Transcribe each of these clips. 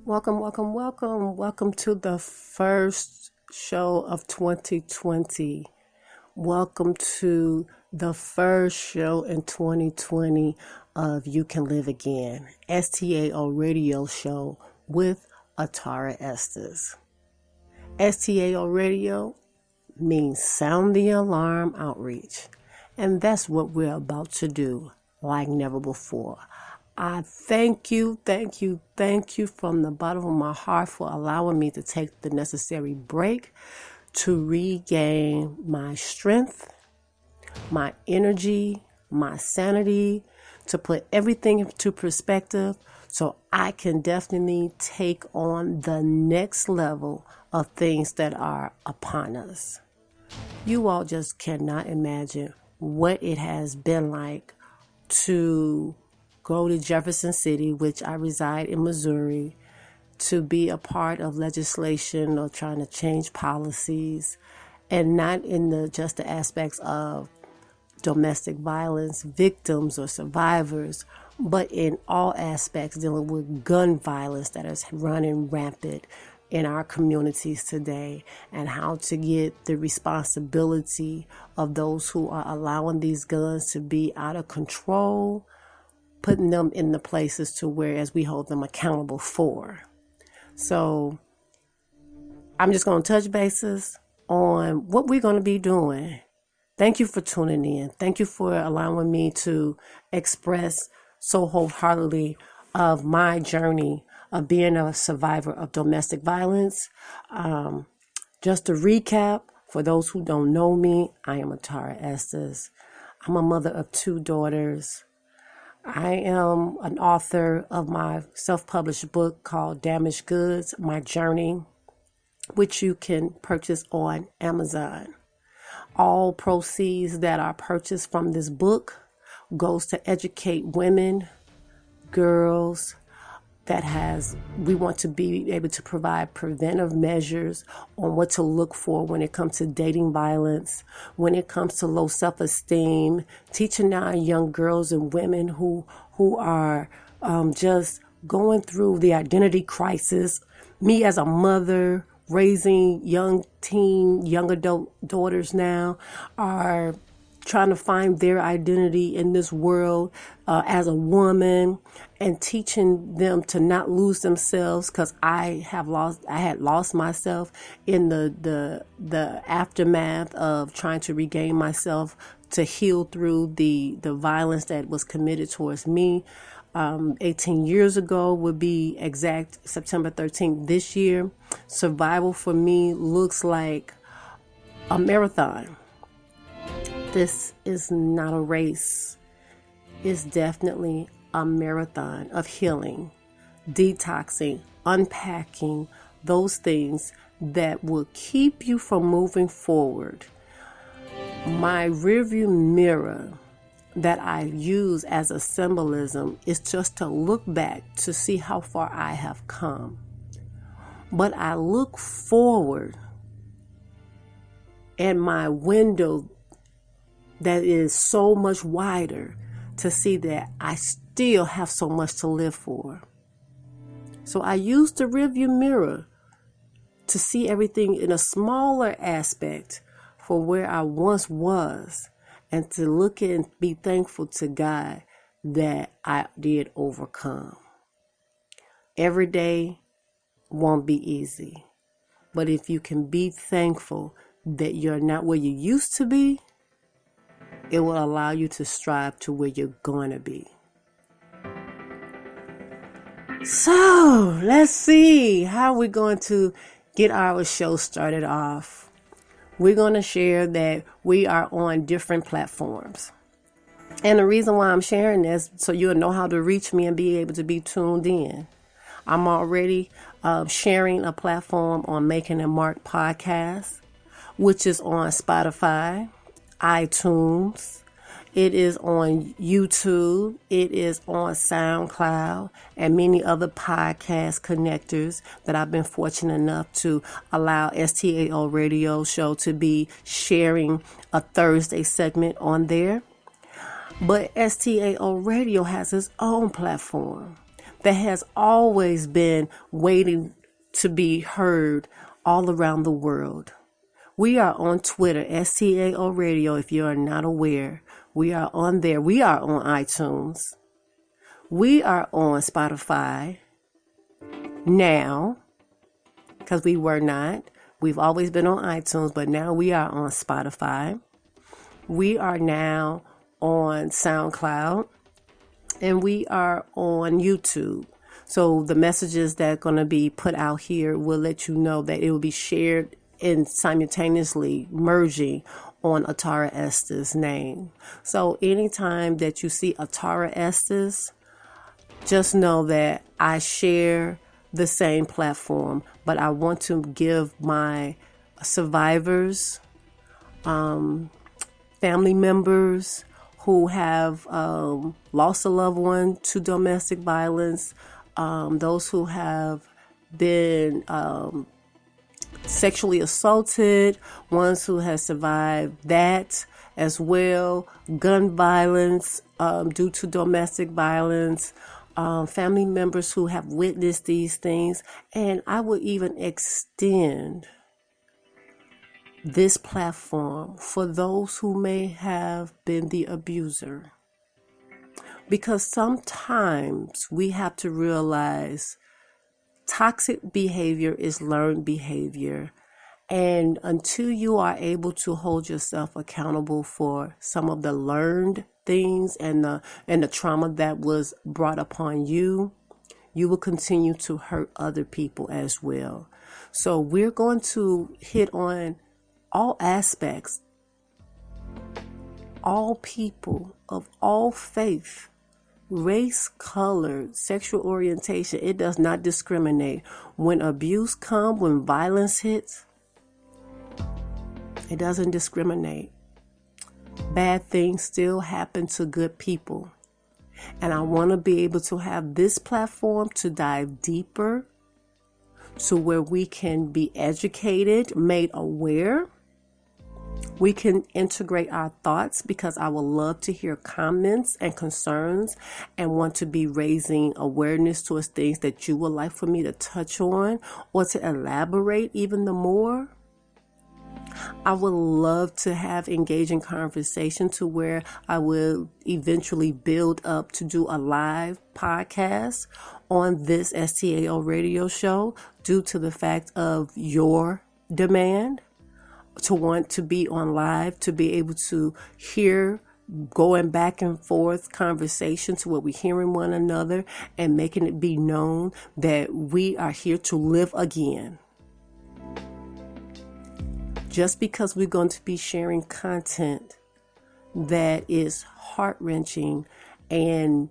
Welcome to the first show of 2020. Welcome to the first show in 2020 of You Can Live Again, STAO radio show with Atara Estes. STAO radio means Sound the Alarm Outreach, and that's what we're about to do like never before. I thank you from the bottom of my heart for allowing me to take the necessary break to regain my strength, my energy, my sanity, to put everything into perspective so I can definitely take on the next level of things that are upon us. You all just cannot imagine what it has been like to go to Jefferson City, which I reside in Missouri, to be a part of legislation or trying to change policies, and not in just the aspects of domestic violence victims or survivors, but in all aspects dealing with gun violence that is running rampant in our communities today, and how to get the responsibility of those who are allowing these guns to be out of control, putting them in the places to where as we hold them accountable for. So I'm just going to touch bases on what we're going to be doing. Thank you for tuning in. Thank you for allowing me to express so wholeheartedly of my journey of being a survivor of domestic violence. Just to recap, for those who don't know me, I am Atara Estes. I'm a mother of 2 daughters. I am an author of my self-published book called Damaged Goods, My Journey, which you can purchase on Amazon. All proceeds that are purchased from this book goes to educate women, girls, we want to be able to provide preventive measures on what to look for when it comes to dating violence, when it comes to low self-esteem, teaching our young girls and women who are just going through the identity crisis. Me as a mother, raising young adult daughters now, are trying to find their identity in this world as a woman, and teaching them to not lose themselves, because I had lost myself in the aftermath of trying to regain myself, to heal through the violence that was committed towards me 18 years ago, would be exact, September 13th this year. Survival for me looks like a marathon. This is not a race. It's definitely a marathon of healing, detoxing, unpacking those things that will keep you from moving forward. My rearview mirror that I use as a symbolism is just to look back to see how far I have come. But I look forward, and my window that is so much wider to see that I still have so much to live for. So I use the rearview mirror to see everything in a smaller aspect for where I once was, and to look and be thankful to God that I did overcome. Every day won't be easy, but if you can be thankful that you're not where you used to be, it will allow you to strive to where you're going to be. So let's see how we're going to get our show started off. We're going to share that we are on different platforms. And the reason why I'm sharing this, so you'll know how to reach me and be able to be tuned in. I'm already sharing a platform on Making a Mark podcast, which is on Spotify, iTunes. It is on YouTube. It is on SoundCloud and many other podcast connectors that I've been fortunate enough to allow STAO radio show to be sharing a Thursday segment on there. But STAO radio has its own platform. that has always been waiting to be heard all around the world. We are on Twitter, STAO Radio, if you are not aware. We are on there. We are on iTunes. We are on Spotify now, because we were not. We've always been on iTunes, but now we are on Spotify. We are now on SoundCloud, and we are on YouTube. So the messages that are going to be put out here will let you know that it will be shared and simultaneously merging on Atara Estes' name. So anytime that you see Atara Estes, just know that I share the same platform, but I want to give my survivors, family members who have lost a loved one to domestic violence, those who have been sexually assaulted, ones who have survived that as well, gun violence due to domestic violence, family members who have witnessed these things. And I would even extend this platform for those who may have been the abuser. Because sometimes we have to realize toxic behavior is learned behavior. And until you are able to hold yourself accountable for some of the learned things and the trauma that was brought upon you, you will continue to hurt other people as well. So we're going to hit on all aspects, all people of all faith, race, color, sexual orientation. It does not discriminate. When abuse comes, when violence hits, it doesn't discriminate. Bad things still happen to good people. And I want to be able to have this platform to dive deeper to where we can be educated, made aware. We can integrate our thoughts, because I would love to hear comments and concerns and want to be raising awareness towards things that you would like for me to touch on or to elaborate even the more. I would love to have engaging conversation to where I will eventually build up to do a live podcast on this STAO radio show due to the fact of your demand to want to be on live, to be able to hear going back and forth conversations where we're hearing one another and making it be known that we are here to live again. Just because we're going to be sharing content that is heart-wrenching and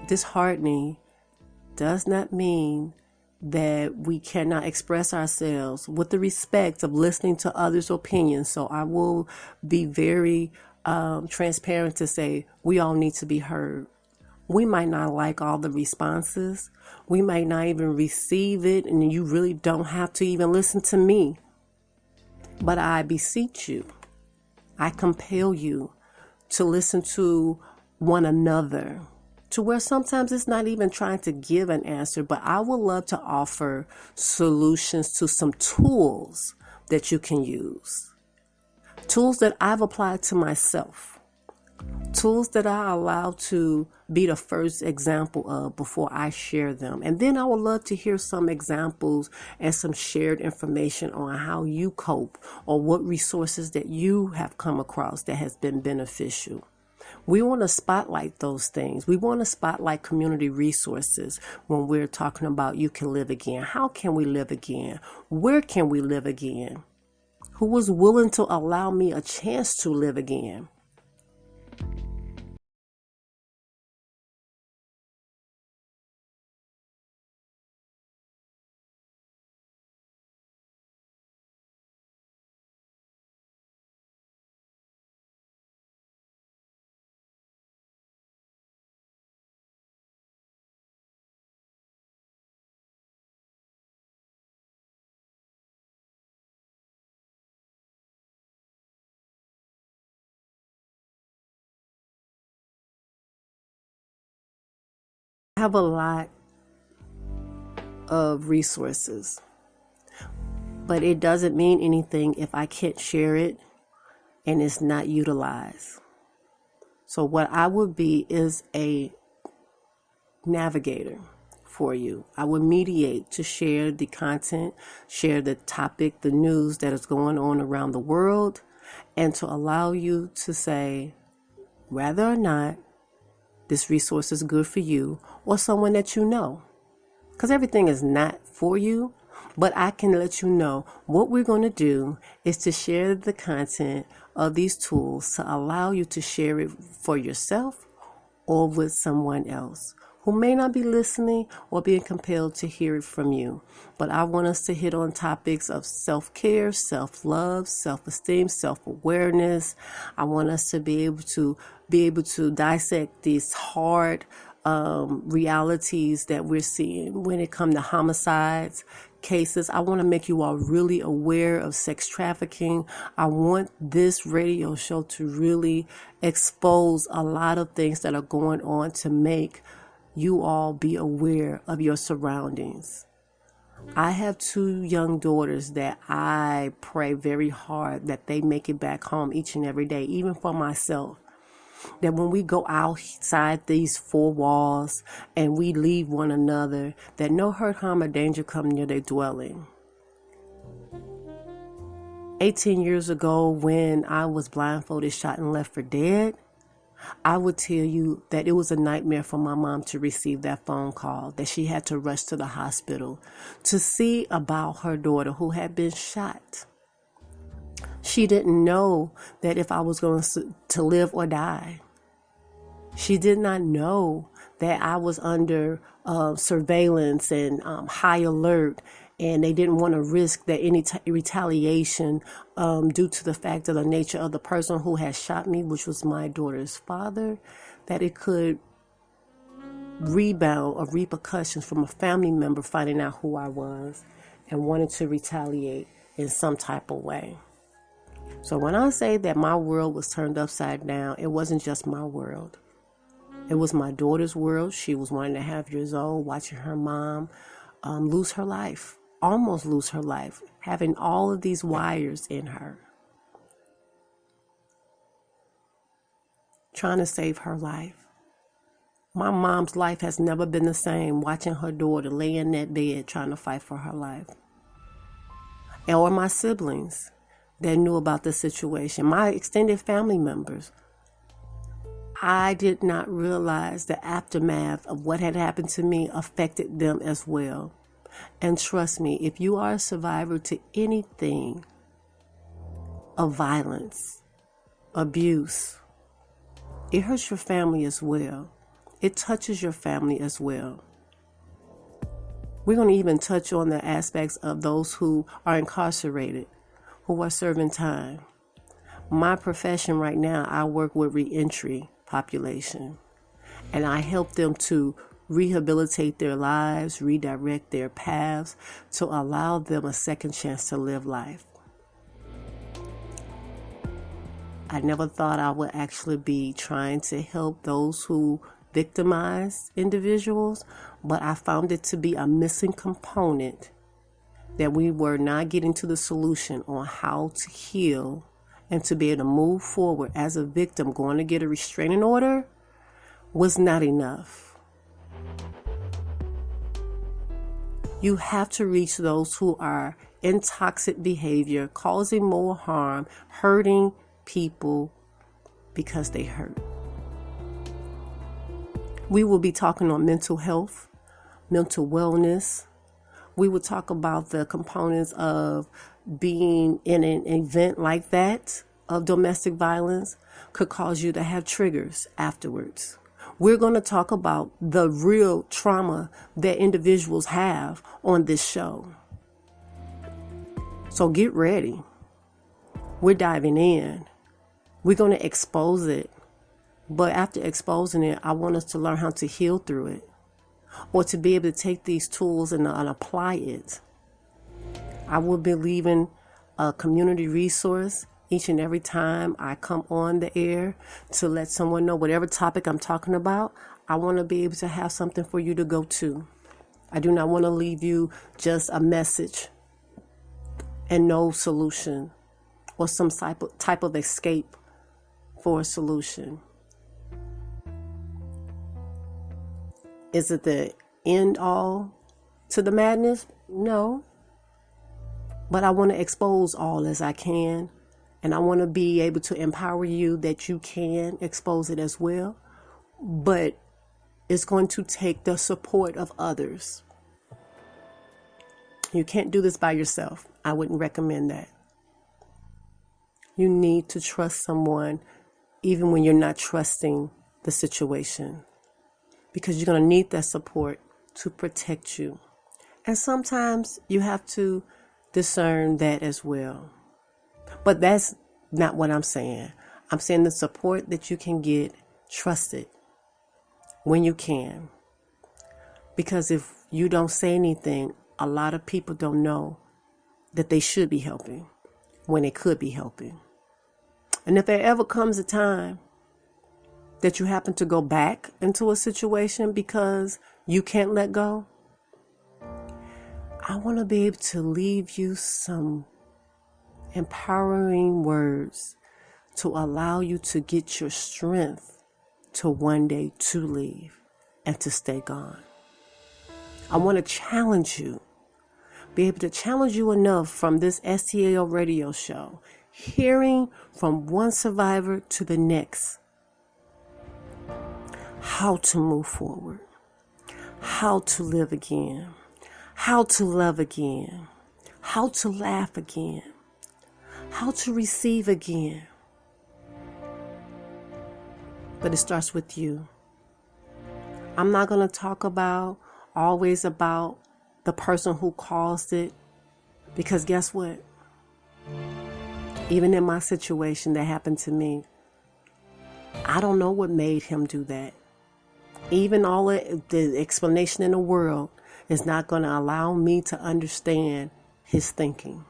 disheartening does not mean that we cannot express ourselves with the respect of listening to others' opinions. So I will be very transparent to say we all need to be heard. We might not like all the responses. We might not even receive it, and you really don't have to even listen to me. But I beseech you, I compel you to listen to one another, to where sometimes it's not even trying to give an answer, but I would love to offer solutions to some tools that you can use. Tools that I've applied to myself. Tools that I allow to be the first example of before I share them. And then I would love to hear some examples and some shared information on how you cope or what resources that you have come across that has been beneficial. We want to spotlight those things. We want to spotlight community resources when we're talking about You Can Live Again. How can we live again? Where can we live again? Who was willing to allow me a chance to live again? I have a lot of resources, but it doesn't mean anything if I can't share it and it's not utilized. So what I would be is a navigator for you. I would mediate to share the content, share the topic, the news that is going on around the world, and to allow you to say whether or not this resource is good for you or someone that you know. Because everything is not for you, but I can let you know what we're going to do is to share the content of these tools to allow you to share it for yourself or with someone else who may not be listening or being compelled to hear it from you. But I want us to hit on topics of self-care, self-love, self-esteem, self-awareness. I want us to be able to dissect these hard realities that we're seeing when it comes to homicides cases. I want to make you all really aware of sex trafficking. I want this radio show to really expose a lot of things that are going on to make you all be aware of your surroundings. I have 2 young daughters that I pray very hard that they make it back home each and every day, even for myself. That when we go outside these 4 walls and we leave one another, that no hurt, harm, or danger come near their dwelling. 18 years ago, when I was blindfolded, shot, and left for dead, I would tell you that it was a nightmare for my mom to receive that phone call, that she had to rush to the hospital to see about her daughter who had been shot. She didn't know that if I was going to live or die. She did not know that I was under surveillance and high alert, and they didn't want to risk that any retaliation due to the fact of the nature of the person who had shot me, which was my daughter's father, that it could rebound or repercussions from a family member finding out who I was and wanting to retaliate in some type of way. So when I say that my world was turned upside down, it wasn't just my world. It was my daughter's world. She was 1.5 years old, watching her mom lose her life, almost lose her life, having all of these wires in her, trying to save her life. My mom's life has never been the same, watching her daughter lay in that bed trying to fight for her life. Or my siblings that knew about the situation, my extended family members. I did not realize the aftermath of what had happened to me affected them as well. And trust me, if you are a survivor to anything of violence, abuse, it hurts your family as well. It touches your family as well. We're going to even touch on the aspects of those who are incarcerated, who are serving time. My profession right now, I work with reentry population, and I help them to rehabilitate their lives, redirect their paths, to allow them a second chance to live life. I never thought I would actually be trying to help those who victimize individuals, but I found it to be a missing component, that we were not getting to the solution on how to heal and to be able to move forward as a victim. Going to get a restraining order was not enough. You have to reach those who are in toxic behavior, causing more harm, hurting people because they hurt. We will be talking on mental health, mental wellness. We will talk about the components of being in an event like that of domestic violence could cause you to have triggers afterwards. We're going to talk about the real trauma that individuals have on this show. So get ready. We're diving in. We're going to expose it. But after exposing it, I want us to learn how to heal through it, or to be able to take these tools and apply it. I will be leaving a community resource each and every time I come on the air to let someone know whatever topic I'm talking about. I want to be able to have something for you to go to. I do not want to leave you just a message and no solution or some type of escape for a solution. Is it the end all to the madness? No. But I want to expose all as I can. And I want to be able to empower you that you can expose it as well. But it's going to take the support of others. You can't do this by yourself. I wouldn't recommend that. You need to trust someone even when you're not trusting the situation, because you're going to need that support to protect you. And sometimes you have to discern that as well. But that's not what I'm saying. I'm saying the support that you can get, trust it when you can. Because if you don't say anything, a lot of people don't know that they should be helping when they could be helping. And if there ever comes a time that you happen to go back into a situation because you can't let go, I want to be able to leave you some empowering words to allow you to get your strength to one day to leave and to stay gone. I want to challenge you, be able to challenge you enough from this STAO radio show, hearing from one survivor to the next, how to move forward, how to live again, how to love again, how to laugh again, how to receive again. But it starts with you. I'm not going to talk always about the person who caused it, because guess what? Even in my situation that happened to me, I don't know what made him do that. Even all the explanation in the world is not going to allow me to understand his thinking.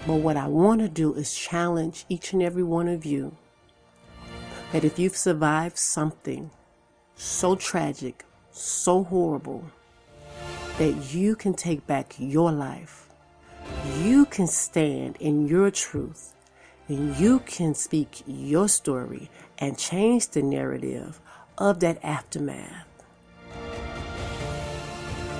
But what I want to do is challenge each and every one of you that if you've survived something so tragic, so horrible, that you can take back your life. You can stand in your truth, and you can speak your story and change the narrative of that aftermath.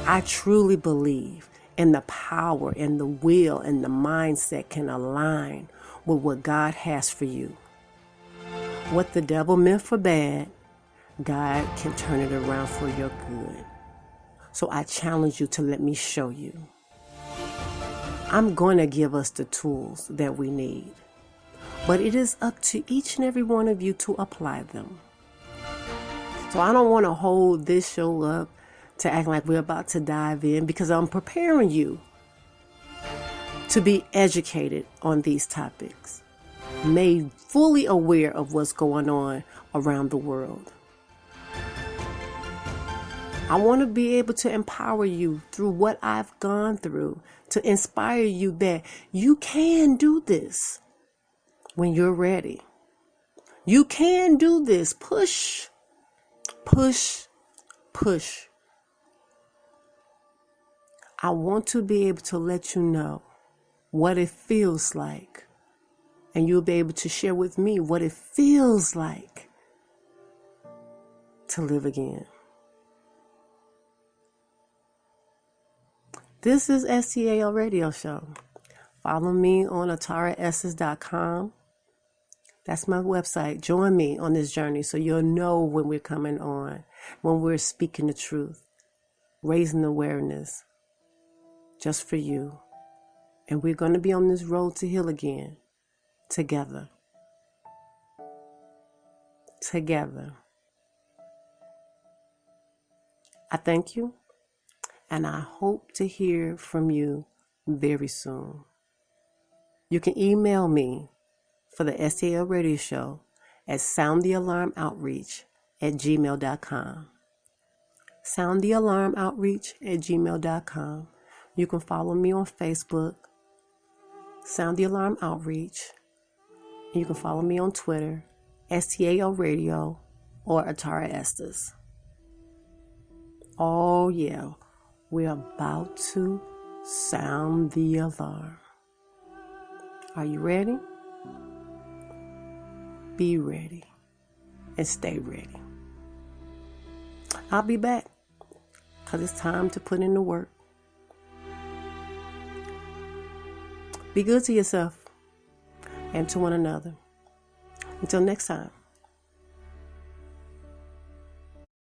I truly believe in the power and the will and the mindset can align with what God has for you. What the devil meant for bad, God can turn it around for your good. So I challenge you to let me show you. I'm going to give us the tools that we need, but it is up to each and every one of you to apply them. So I don't want to hold this show up to act like we're about to dive in, because I'm preparing you to be educated on these topics, made fully aware of what's going on around the world. I want to be able to empower you through what I've gone through, to inspire you that you can do this when you're ready. You can do this. Push, push, push. I want to be able to let you know what it feels like, and you'll be able to share with me what it feels like to live again. This is STAO Radio Show. Follow me on ataraesses.com. That's my website. Join me on this journey so you'll know when we're coming on, when we're speaking the truth, raising awareness just for you. And we're going to be on this road to heal again, together. Together. I thank you. And I hope to hear from you very soon. You can email me for the STAO Radio Show at soundthealarmoutreach@gmail.com. Soundthealarmoutreach@gmail.com. You can follow me on Facebook, Sound the Alarm Outreach. You can follow me on Twitter, STAO Radio, or Atari Estes. Oh yeah, we're about to sound the alarm. Are you ready? Be ready and stay ready. I'll be back because it's time to put in the work. Be good to yourself and to one another. Until next time.